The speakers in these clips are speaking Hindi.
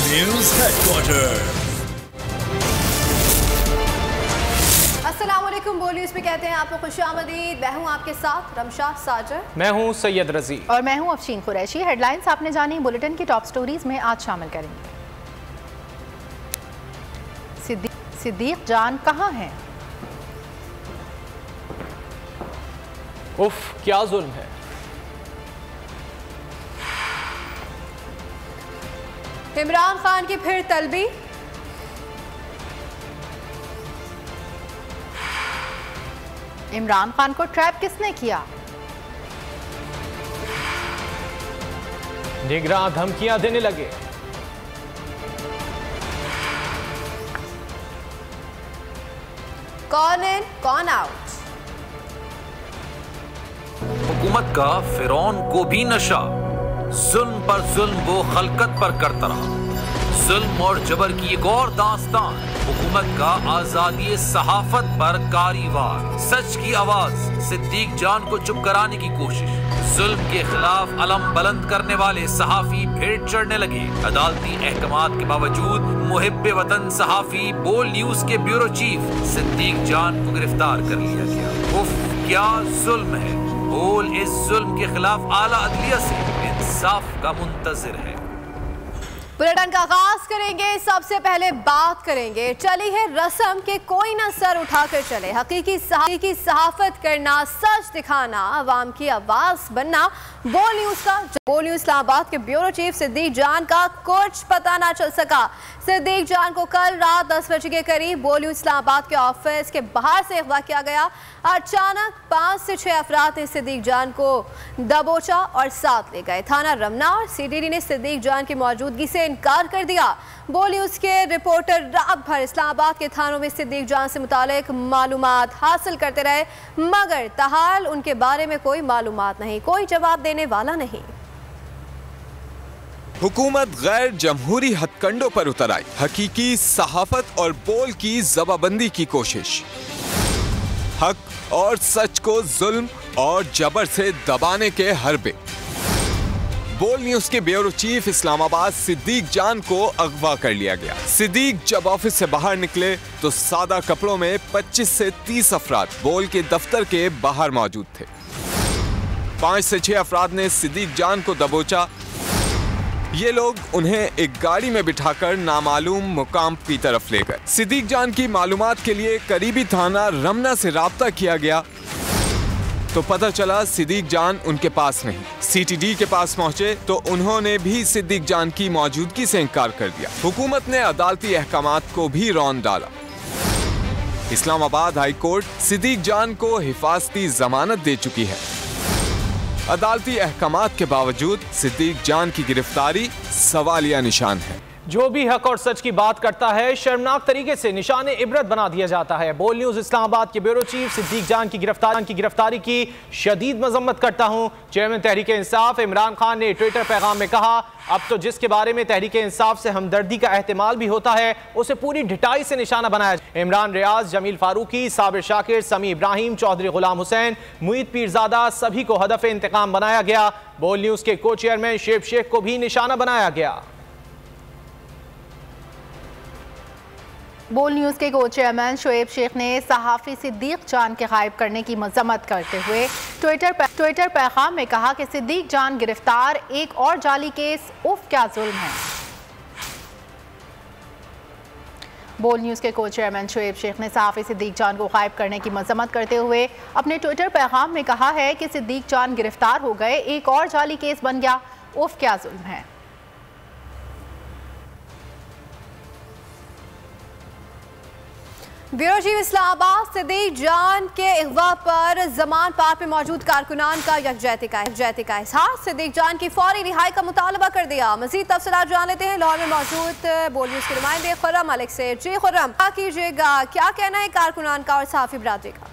News headquarter. अस्सलाम वालेकुम। बोल न्यूज़ पे कहते हैं आपको खुशामदीद। मैं हूँ आपके साथ रमशा साजर। मैं हूँ सैयद रजी और मैं हूँ अफशीन कुरैशी। हेडलाइंस आपने जानी, बुलेटिन की टॉप स्टोरीज में आज शामिल करेंगे। सिद्दीक जान कहाँ हैं? उफ, क्या जुल्म है। इमरान खान की फिर तलबी। इमरान खान को ट्रैप किसने किया? निगरान धमकियां देने लगे। कौन इन कौन आउट। हुकूमत का फिरौन को भी नशा, जुल्म पर जुल्म वो खलकत पर करता रहा। जुल्म और जबर की एक और दास्तान, हुकूमत का आजादी सहाफत पर कारीवार। सच की आवाज, सिद्दीक जान को चुप कराने की कोशिश। जुल्म के खिलाफ अलम बुलंद करने वाले सहाफी भेंट चढ़ने लगे। अदालती अहकामात के बावजूद मुहिब्बे वतन सहाफी बोल न्यूज के ब्यूरो चीफ सिद्दीक जान को गिरफ्तार कर लिया गया। उफ, क्या जुल्म है। बोल इस जुल्म के खिलाफ आला अदलिया से इंसाफ का मुंतजिर है। बुलेटिन का आगाज करेंगे। सबसे पहले बात करेंगे, चली है रस्म के कोई ना सर उठाकर चले। हकीकी सहाफत करना, सच दिखाना, आवाम की आवाज बनना। बोल न्यूज इस्लामाबाद के ब्यूरो चीफ सिद्दीक जान का कुछ पता ना चल सका। सिद्दीक जान को कल रात 10 बजे के करीब बोल न्यूज इस्लामाबाद के ऑफिस के बाहर से अगवा किया गया। अचानक 5 से 6 अफराद ने सिद्दीक जान को दबोचा और साथ ले गए। थाना रमना और सीडीडी ने सिद्दीक जान की मौजूदगी से इनकार कर दिया। बोल न्यूज के रिपोर्टर रात भर इस्लामाबाद के थानों में सिद्दीक जान से मुतालिक मालूमात हासिल करते रहे, मगर ताहाल उनके बारे में कोई मालूमात नहीं, कोई जवाब देने वाला नहीं। हुकूमत गैर जमहूरी हथकंडों पर उतर आई। हकीकी सहाफत और बोल की जबाबंदी की कोशिश। हक और सच को जुल्म और जबर से दबाने के हरबे। बोल न्यूज के ब्यूरो चीफ इस्लामाबाद सिद्दीक जान को अगवा कर लिया गया। सिद्दीक जब ऑफिस से बाहर निकले तो सादा कपड़ों में 25 से 30 अफराद बोल के दफ्तर के बाहर मौजूद थे। 5 से 6 अफराद ने सिद्दीक जान को दबोचा। ये लोग उन्हें एक गाड़ी में बिठाकर नामालूम मुकाम की तरफ ले गए। सिद्दीक जान की मालूमात के लिए करीबी थाना रमना से राब्ता किया गया तो पता चला सिद्दीक जान उनके पास नहीं। सीटीडी के पास पहुंचे तो उन्होंने भी सिद्दीक जान की मौजूदगी से इनकार कर दिया। हुकूमत ने अदालती अहकामात को भी रौंद डाला। इस्लामाबाद हाई कोर्ट सिद्दीक जान को हिफाजती जमानत दे चुकी है। अदालती अहकामात के बावजूद सिद्दीक जान की गिरफ्तारी सवालिया निशान है। जो भी हक और सच की बात करता है शर्मनाक तरीके से निशाने इबरत बना दिया जाता है। बोल न्यूज इस्लामाबाद के ब्यूरो चीफ सिद्दीक जान की गिरफ्तारी की शदीद मजम्मत करता हूँ। चेयरमैन तहरीक इंसाफ इमरान खान ने ट्विटर पैगाम में कहा, अब तो जिसके बारे में तहरीक इंसाफ से हमदर्दी का एहतमाल भी होता है उसे पूरी ढिठाई से निशाना बनाया जाए। इमरान रियाज, जमील फारूकी, साबिर शाकिर, समी इब्राहिम, चौधरी गुलाम हुसैन, मुईद पीरजादा सभी को हदफ इंतकाम बनाया गया। बोल न्यूज के को चेयरमैन शेब शेख को भी निशाना बनाया गया। बोल न्यूज के को चेयरमैन शोएब शेख ने सहाफ़ी सिद्दीक जान के गायब करने की मजम्मत करते हुए ट्विटर पैगाम में कहा कि सिद्दीक जान गिरफ्तार, एक और जाली केस, उफ क्या जुल्म है। बोल न्यूज के को चेयरमैन शोएब शेख ने सहाफ़ी सिद्दीक जान को गायब करने की मजम्मत करते हुए अपने ट्विटर पैगाम में कहा है कि सिद्दीक जान गिरफ्तार हो गए, एक और जाली केस बन गया, उफ क्या जुल्म है। ब्यूरो चीफ इस्लामाबाद सिद्दीक जान के अगवा पर जमान पार्क में मौजूद कारकुनान का यकजहती का इजहार। सिद्दीक जान की फौरी रिहाई का मुतालबा कर दिया। मजीद तफसीलात जान लेते हैं लाहौर में मौजूद बोल न्यूज के नुमाइंदे खुर्रम मलिक से। जी खुर्रम, क्या कीजिएगा, क्या कहना है कारकुनान का और सहाफी बरादरी का?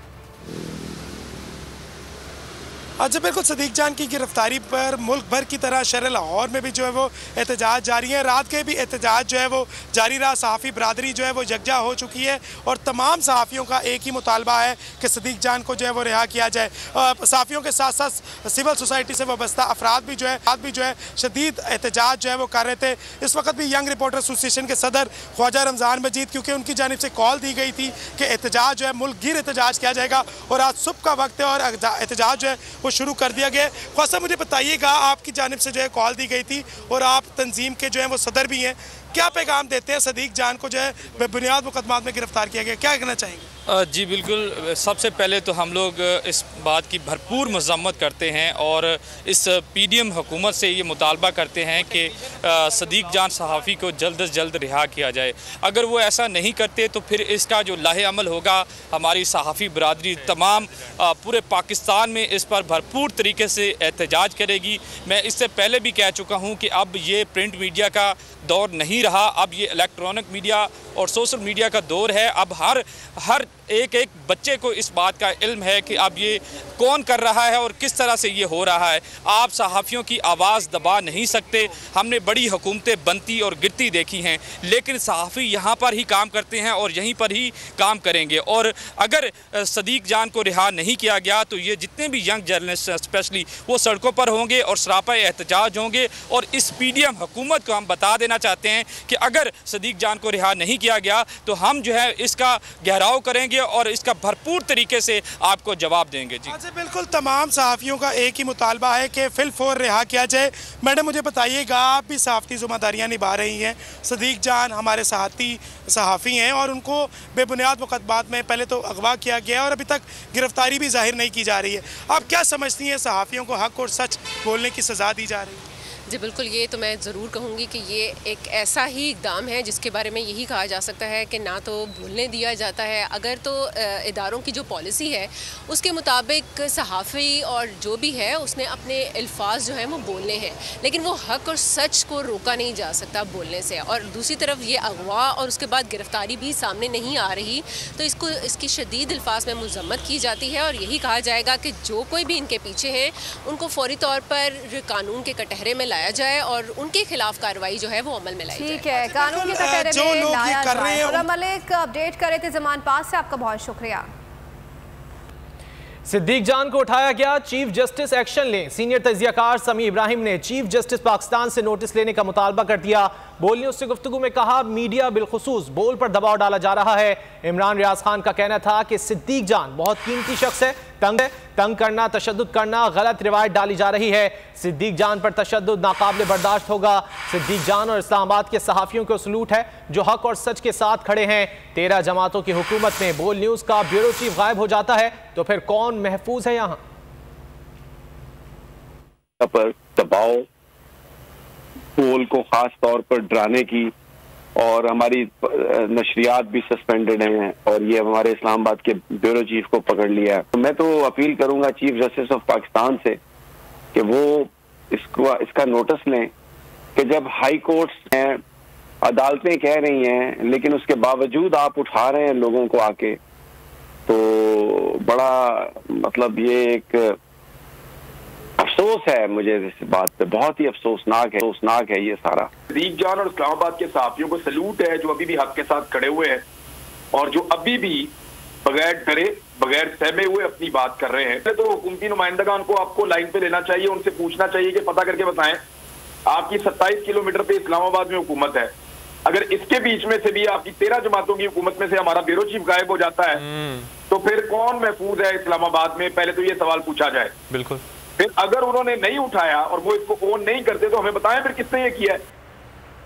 अच्छा, बिल्कुल सदीक जान की गिरफ्तारी पर मुल्क भर की तरह शहर लाहौर में भी जो है वो एहतजाज जारी है। रात के भी एहतजाज जो है वो जारी रहा। सहाफ़ी बरादरी जो है वो यकजा हो चुकी है और तमाम सहाफ़ियों का एक ही मुतालबा है कि सदीक जान को जो है वो रिहा किया जाए। सहाफ़ियों के साथ साथ सिविल सोसाइटी से वाबस्ता अफराद भी जो है शदीद एहतजाज जो है वो कर रहे थे। इस वक्त भी यंग रिपोर्टर एसोसिएशन के सदर ख्वाजा रमज़ान मजीद, क्योंकि उनकी जानिब से कॉल दी गई थी कि एहतजाज जो है मुल्क गिर एहतजाज किया जाएगा और आज सुबह का वक्त है और एहतजाज जो है वो शुरू कर दिया गया। ख्वाजा, मुझे बताइएगा, आपकी जानिब से जो है कॉल दी गई थी और आप तंजीम के जो है वो सदर भी हैं, क्या पैगाम देते हैं? सदीक जान को जो है बेबुनियाद मुकदमात में गिरफ्तार किया गया, क्या कहना चाहेंगे? जी बिल्कुल, सबसे पहले तो हम लोग इस बात की भरपूर मज़म्मत करते हैं और इस पीडीएम हुकूमत से ये मुतालबा करते हैं कि सदीक जान सहाफ़ी को जल्द से जल्द रिहा किया जाए। अगर वो ऐसा नहीं करते तो फिर इसका जो लाहे अमल होगा, हमारी सहाफ़ी बरादरी तमाम पूरे पाकिस्तान में इस पर भरपूर तरीके से एहतजाज करेगी। मैं इससे पहले भी कह चुका हूँ कि अब ये प्रिंट मीडिया का दौर नहीं रहा, अब ये इलेक्ट्रॉनिक मीडिया और सोशल मीडिया का दौर है। अब हर एक बच्चे को इस बात का इल्म है कि अब ये कौन कर रहा है और किस तरह से ये हो रहा है। आप सहाफ़ियों की आवाज़ दबा नहीं सकते। हमने बड़ी हुकूमतें बनती और गिरती देखी हैं, लेकिन सहाफ़ी यहाँ पर ही काम करते हैं और यहीं पर ही काम करेंगे। और अगर सदीक जान को रिहा नहीं किया गया तो ये जितने भी यंग जर्नलिस्ट स्पेशली वो सड़कों पर होंगे और सरापा एहतजाज होंगे। और इस पीडीएम हुकूमत को हम बता देना चाहते हैं कि अगर सदीक जान को रिहा नहीं किया गया तो हम जो है इसका गहराव करेंगे और इसका भरपूर तरीके से आपको जवाब देंगे। जी बिल्कुल, तमाम सहाफ़ियों का एक ही मुतालबा है कि फिलफौर रिहा किया जाए। मैडम, मुझे बताइएगा, आप भी सहाफ़ती ज़िम्मेदारियाँ निभा रही हैं। सदीक जान हमारे सहाफ़ी हैं और उनको बेबुनियाद मुकदमात में पहले तो अगवा किया गया और अभी तक गिरफ्तारी भी जाहिर नहीं की जा रही है। आप क्या समझती हैं, सहाफ़ियों को हक़ और सच बोलने की सज़ा दी जा रही है? जी बिल्कुल, ये तो मैं ज़रूर कहूँगी कि ये एक ऐसा ही इक़दाम है जिसके बारे में यही कहा जा सकता है कि ना तो भूलने दिया जाता है। अगर तो इदारों की जो पॉलिसी है उसके मुताबिक सहाफ़ी और जो भी है उसने अपने अल्फाज जो हैं वो बोलने हैं, लेकिन वो हक़ और सच को रोका नहीं जा सकता बोलने से। और दूसरी तरफ ये अगवा और उसके बाद गिरफ्तारी भी सामने नहीं आ रही, तो इसकी शदीद अल्फाज में मज़म्मत की जाती है और यही कहा जाएगा कि जो कोई भी इनके पीछे हैं उनको फ़ौरी तौर पर कानून के कटहरे में लाया जाए और उनके खिलाफ कार्रवाई जो है वो अमल में लाई जाए। ठीक है, कानून के कटहरे में लाया जाए। और मलिक अपडेट करे थे ज़मान पास से, आपका बहुत शुक्रिया। सिद्दीक जान को उठाया गया, चीफ जस्टिस एक्शन लें। सीनियर तजियाकार समी इब्राहिम ने चीफ जस्टिस पाकिस्तान से नोटिस लेने का मुतालबा कर दिया। बोल न्यूज से गुफ्तगू में कहा, मीडिया बिलखुसूस बोल पर दबाव डाला जा रहा है। इमरान रियाज खान का कहना था कि सिद्दीक जान बहुत कीमती शख्स है, तंग करना, तशद्दुद करना, गलत रिवायत डाली जा रही है। सिद्दीक जान पर तशद्दुद नाकाबिले बर्दाश्त होगा। सिद्दीक जान और इस्लामाबाद के सहाफ़ियों को सलूट है जो हक और सच के साथ खड़े हैं। 13 जमातों की हुकूमत में बोल न्यूज का ब्यूरो चीफ गायब हो जाता है तो फिर कौन महफूज है? यहाँ पर दबाव, बोल को खास तौर पर डराने की, और हमारी नशरियात भी सस्पेंडेड हैं और ये हमारे इस्लामाबाद के ब्यूरो चीफ को पकड़ लिया है। तो मैं तो अपील करूंगा चीफ जस्टिस ऑफ पाकिस्तान से कि वो इसका नोटिस लें कि जब हाई कोर्ट्स हैं, अदालतें कह रही हैं, लेकिन उसके बावजूद आप उठा रहे हैं लोगों को आके, तो बड़ा मतलब ये एक अफसोस है मुझे इस बात पे, बहुत ही अफसोसनाक है ये सारा। सदीक जान और इस्लामाबाद के सहाफियों को सलूट है जो अभी भी हक के साथ खड़े हुए हैं और जो अभी भी बगैर डरे, बगैर सहमे हुए अपनी बात कर रहे हैं। तो हुकूमती नुमाइंदगान को आपको लाइन पे लेना चाहिए, उनसे पूछना चाहिए कि पता करके बताएं, आपकी 27 किलोमीटर पे इस्लामाबाद में हुकूमत है, अगर इसके बीच में से भी आपकी 13 जमातों की हुकूमत में से हमारा ब्यूरो चीफ गायब हो जाता है तो फिर कौन महफूज है इस्लामाबाद में? पहले तो ये सवाल पूछा जाए। बिल्कुल। फिर अगर उन्होंने नहीं उठाया और वो इसको ओन नहीं करते तो हमें बताएं फिर किसने ये किया है।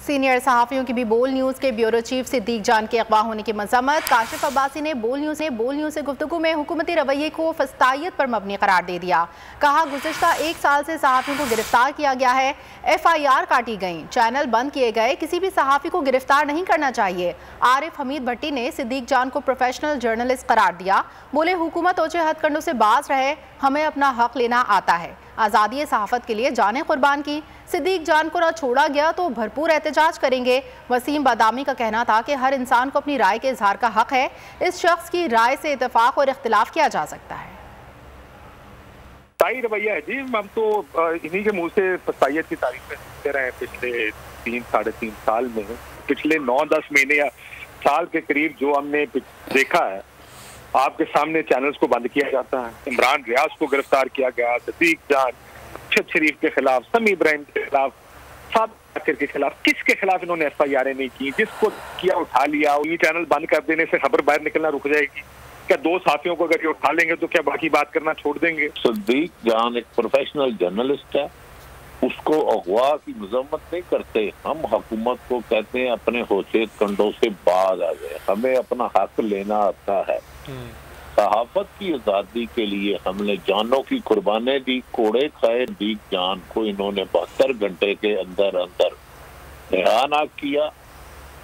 सीनियर सहाफ़ियों की भी बोल न्यूज़ के ब्यूरो चीफ सिद्दीक जान के अगवा होने की मज़म्मत। काशिफ अब्बासी ने बोल न्यूज़ से गुफ्तगू में हुकूमती रवैये को फस्तायत पर मबनी करार दे दिया। कहा, गुज़िश्ता 1 साल से सहाफ़ियों को गिरफ्तार किया गया है, FIR काटी गई, चैनल बंद किए गए, किसी भी सहाफ़ी को गिरफ्तार नहीं करना चाहिए। आरिफ हमीद भट्टी ने सिद्दीक जान को प्रोफेशनल जर्नलिस्ट करार दिया। बोले, हुकूमत ओछे हथकंडों से बाज रहे, हमें अपना हक लेना आता है। आज़ादी सहाफ़त के लिए जानें कुर्बान की, सिद्दीक जान को ना छोड़ा गया तो भरपूर एहतजाज करेंगे। वसीम बादामी का कहना था कि हर इंसान को अपनी राय के इजहार का हक है, इस शख्स की राय से इत्तेफाक और इख्तिलाफ किया जा सकता है। ताई रवैया है जी। हम तो इन्हीं के मुंह से सैयद की तारीफ सुनते रहे पिछले 3-3.5 साल में। पिछले 9-10 महीने या साल के करीब जो हमने देखा है, आपके सामने चैनल्स को बंद किया जाता है, इमरान रियाज को गिरफ्तार किया गया, सदीक जान, अरशद शरीफ के खिलाफ, समी इब्राहिम के खिलाफ, साद जाकिर के खिलाफ, किसके खिलाफ इन्होंने FIR नहीं की? जिसको किया उठा लिया। ये चैनल बंद कर देने से खबर बाहर निकलना रुक जाएगी क्या? 2 साथियों को अगर ये उठा लेंगे तो क्या बाकी बात करना छोड़ देंगे? सदीक जान एक प्रोफेशनल जर्नलिस्ट है, उसको अगवा की मजम्मत नहीं करते। हम हुकूमत को कहते हैं अपने होशे कंडों से बाज आ गए, हमें अपना हक लेना आता है। सहाफत की आजादी के लिए हमने जानों की कुर्बानी दी, कोड़े खाए। सदीक जान को इन्होंने 72 घंटे के अंदर अंदर रिहा ना किया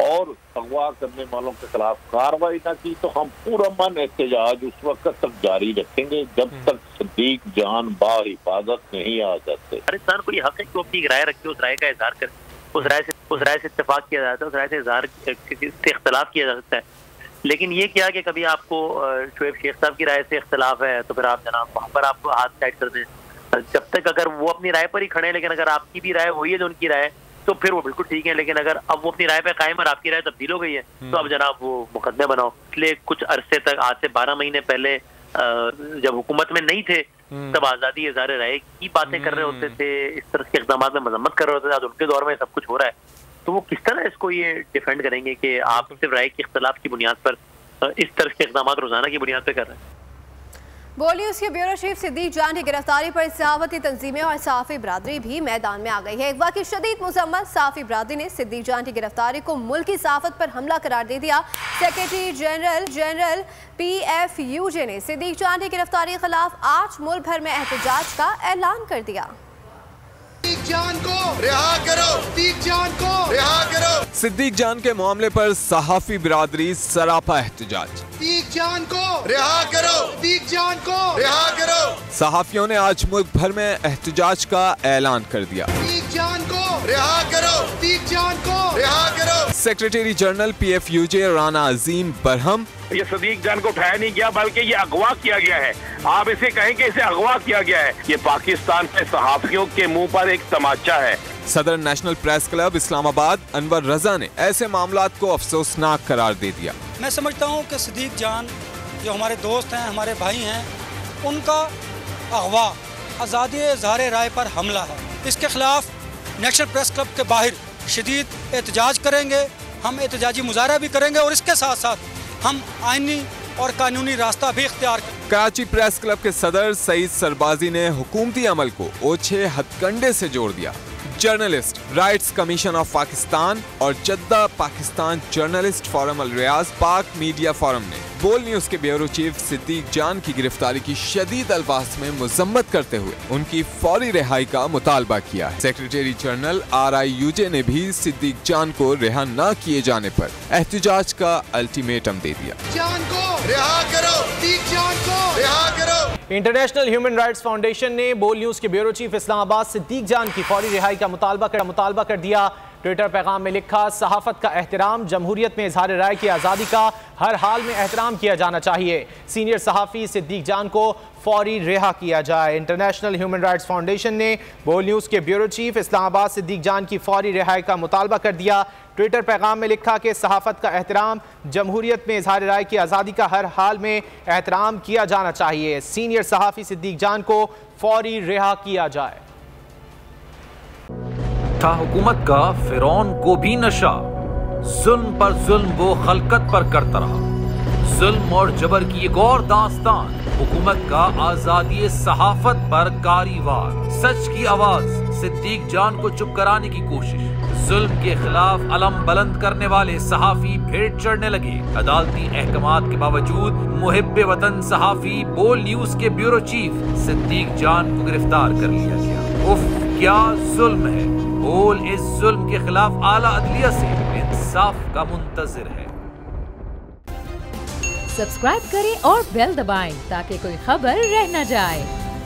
और अगवा करने वालों के खिलाफ कार्रवाई ना की तो हम पुरअमन एहतजाज उस वक्त तक जारी रखेंगे जब तक सदीक जान बाहिफाजत नहीं आ जाते। हर इंसान को ये हक है कि वो अपनी राय रखे, उस राय का इजहार करे, उस राय से इत्तेफाक किया जाता है, उस राय से इजहार से इख्तलाफ किया जा सकता है। लेकिन ये क्या कि कभी आपको शोएब शेख साहब की राय से इख्तलाफ है तो फिर आप जनाब वहाँ पर आपको हाथ साइड कर दें। जब तक अगर वो अपनी राय पर ही खड़े हैं, लेकिन अगर आपकी भी राय वही है जो उनकी राय, तो फिर वो बिल्कुल ठीक है। लेकिन अगर अब वो अपनी राय पे कायम और आपकी राय तब्दील हो गई है तो अब जनाब वो मुकदमे बनाओ। इसलिए कुछ अरसे तक, आज से 12 महीने पहले जब हुकूमत में नहीं थे तब आज़ादी इज़हार राय की बातें कर रहे होते थे, इस तरह के इक़दाम में मजम्मत कर रहे होते थे। आज उनके दौर में सब कुछ हो रहा है तो वो किस तरह इसको ये डिफेंड करेंगे कि आप सिर्फ राय के इख्तलाफ की बुनियाद पर इस तरह के इक़दाम रोजाना की बुनियाद पर कर रहे हैं। बोल न्यूज़ के ब्यूरो चीफ सिद्दीक जान की गिरफ्तारी पर सहाफती तंजीमें और सहाफ़ी बरादरी भी मैदान में आ गई है। अगवा की शदीद मुजम्मत। सहाफ़ी बरादरी ने सिद्दीक जान की गिरफ्तारी को मुल्की सहाफत पर हमला करार दे दिया। सेक्रेटरी जनरल PFUJ ने सिद्दीक जान की गिरफ्तारी के खिलाफ आज मुल्क भर में एहतजाज का ऐलान कर दिया। सिद्दीक जान को रिहा करो, सिद्दीक जान को रिहा करो। सिद्दीक जान के मामले पर सहाफी बिरादरी सरापा एहतजाज। सिद्दीक जान को रिहा करो, सिद्दीक जान को रिहा करो। सहाफियों ने आज मुल्क भर में एहतजाज का ऐलान कर दिया। सिद्दीक जान को रिहा करो, सिद्दीक जान को रिहा करो। सेक्रेटरी जनरल PFUJ राना अजीम बरहम, ये सदीक जान को उठाया नहीं गया बल्कि ये अगवा किया गया है। आप इसे कहें कि इसे अगवा किया गया है। ये पाकिस्तान के सहाफियों के मुंह पर एक तमाचा है। सदर national press club Islamabad Anwar Raza ने ऐसे मामलात को अफसोसनाक करार दे दिया। मैं समझता हूँ कि सदीक जान जो हमारे दोस्त हैं, हमारे भाई हैं, उनका अगवा आज़ादी इज़हार राय पर हमला है। इसके खिलाफ नेशनल प्रेस क्लब के बाहर शदीद एहतजाज करेंगे, हम एहतजाजी मुजाहरा भी करेंगे और इसके साथ साथ हम आईनी और कानूनी रास्ता भी इख्तियार करेंगे। कराची प्रेस क्लब के सदर सईद सरबाजी ने हुकूमती अमल को ओछे हथकंडे से जोड़ दिया। Journalist rights commission of Pakistan और जद्दा पाकिस्तान जर्नलिस्ट फोरम अल रियाज पाक मीडिया फोरम ने बोल न्यूज के ब्यूरो चीफ सिद्दीक जान की गिरफ्तारी की शदीद अल्फाज में मुजम्मत करते हुए उनकी फौरी रिहाई का मुतालबा किया है। सेक्रेटरी जनरल RIUJ ने भी सिद्दीक जान को रिहा न किए जाने पर एहतजाज का अल्टीमेटम दे दिया। जान को रिहा करो, सिद्दीक जान को रिहा करो। इंटरनेशनल ह्यूमन राइट्स फाउंडेशन ने बोल न्यूज के ब्यूरो चीफ इस्लामाबाद सिद्दीक जान की फौरी रिहाई का मुतालबा कर दिया। ट्विटर पैगाम में लिखा, सहाफत का एहतराम, जमहूरियत में इजहार राय की आज़ादी का हर हाल में एहतराम किया जाना चाहिए। सीनियर सहाफ़ी सिद्दीक जान को फौरी रिहा किया जाए। इंटरनेशनल ह्यूमन राइट्स फाउंडेशन ने बोल न्यूज़ के ब्यूरो चीफ इस्लामाबाद सिद्दीक जान की फौरी रिहाई का मुतालबा कर दिया। ट्विटर पैगाम में लिखा कि सहाफत का एहतराम, जमहूरियत में इजहार राय की आज़ादी का हर हाल में एहतराम किया जाना चाहिए। सीनियर सहाफ़ी सिद्दीक जान को फौरी रिहा किया जाए। था हुकूमत का फिरौन को भी नशा, जुल्म पर जुल्म वो खलकत पर करता रहा। जुल्म और जबर की एक और दास्तान, हुकूमत का आजादी सहाफत पर कारी वार। सच की आवाज, सिद्दीक जान को चुप कराने की कोशिश। जुल्म के खिलाफ अलम बुलंद करने वाले सहाफी भेंट चढ़ने लगे। अदालती अहकामात के बावजूद मुहिब्बे वतन सहाफी बोल न्यूज के ब्यूरो चीफ सिद्दीक जान को गिरफ्तार कर लिया गया। उफ, क्या जुल्म है। बोल इस जुल्म के खिलाफ आला अदलिया से इंसाफ का मुंतजिर है। सब्सक्राइब करें और बेल दबाएं ताकि कोई खबर रह न जाए।